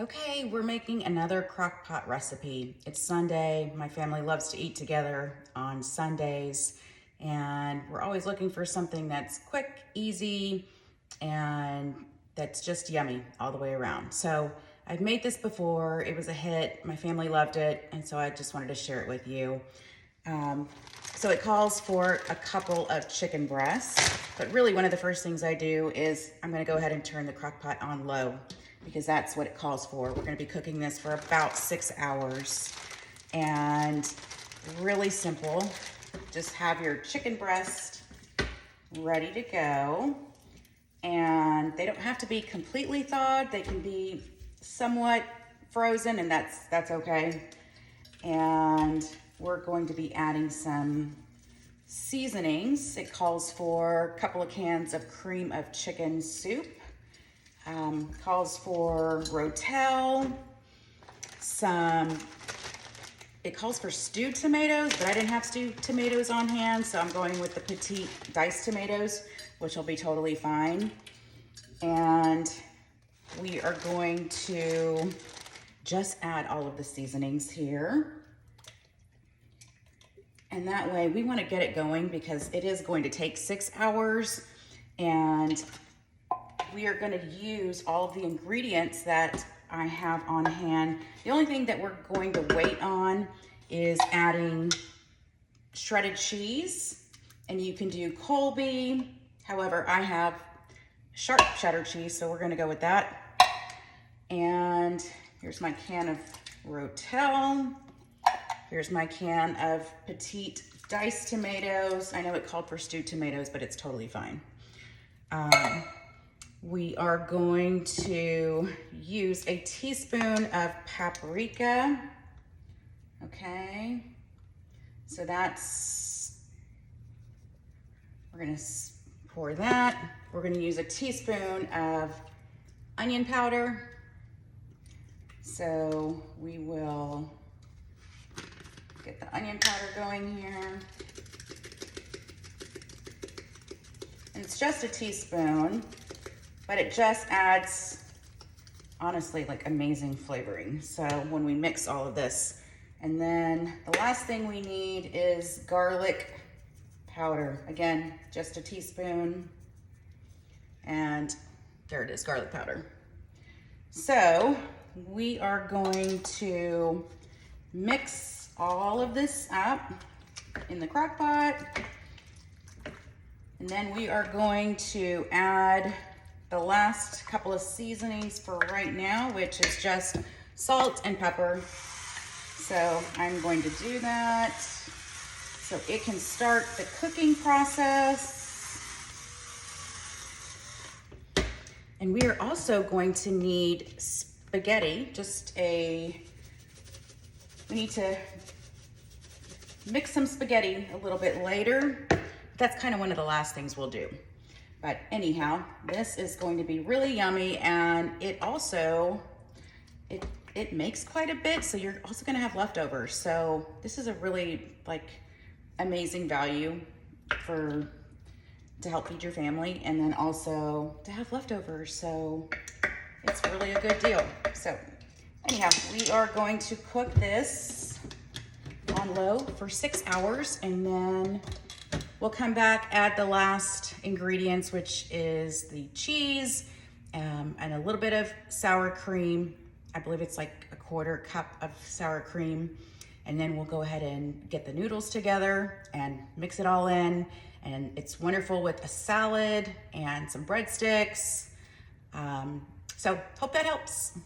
Okay, we're making another crock pot recipe. It's Sunday. My family loves to eat together on Sundays, and we're always looking for something that's quick, easy, and that's just yummy all the way around. So I've made this before. It was a hit. My family loved it, and so I just wanted to share it with you. Um, so it calls for a couple of chicken breasts, but really one of the first things I do is I'm gonna go ahead and turn the crock pot on low because that's what it calls for. We're gonna be cooking this for about 6 hours, and really simple. Just have your chicken breast ready to go, and they don't have to be completely thawed. They can be somewhat frozen, and that's okay. And we're going to be adding some seasonings. It calls for a couple of cans of cream of chicken soup. Calls for Rotel, it calls for stewed tomatoes, but I didn't have stewed tomatoes on hand, so I'm going with the petite diced tomatoes, which will be totally fine. And we are going to just add all of the seasonings here. And that way we want to get it going because it is going to take 6 hours, and we are going to use all of the ingredients that I have on hand. The only thing that we're going to wait on is adding shredded cheese, and you can do Colby. However, I have sharp cheddar cheese, so we're going to go with that. And here's my can of Rotel. Here's my can of petite diced tomatoes. I know it called for stewed tomatoes, but it's totally fine. We are going to use a teaspoon of paprika. Okay, so we're gonna pour that. We're gonna use a teaspoon of onion powder. So we will get the onion powder going here. And it's just a teaspoon, but it just adds, honestly, like amazing flavoring. So when we mix all of this, and then the last thing we need is garlic powder. Again, just a teaspoon, and there it is, garlic powder. So we are going to mix all of this up in the crock pot, and then we are going to add the last couple of seasonings for right now, which is just salt and pepper. So I'm going to do that so it can start the cooking process. And we are also going to need spaghetti, we need to mix some spaghetti a little bit later. That's kind of one of the last things we'll do. But anyhow, this is going to be really yummy, and it also, it makes quite a bit, so you're also gonna have leftovers. So this is a really amazing value to help feed your family, and then also to have leftovers. So it's really a good deal. So anyhow, we are going to cook this on low for 6 hours, and then we'll come back, add the last ingredients, which is the cheese and a little bit of sour cream. I believe it's like a 1/4 cup of sour cream. And then we'll go ahead and get the noodles together and mix it all in. And it's wonderful with a salad and some breadsticks. So hope that helps.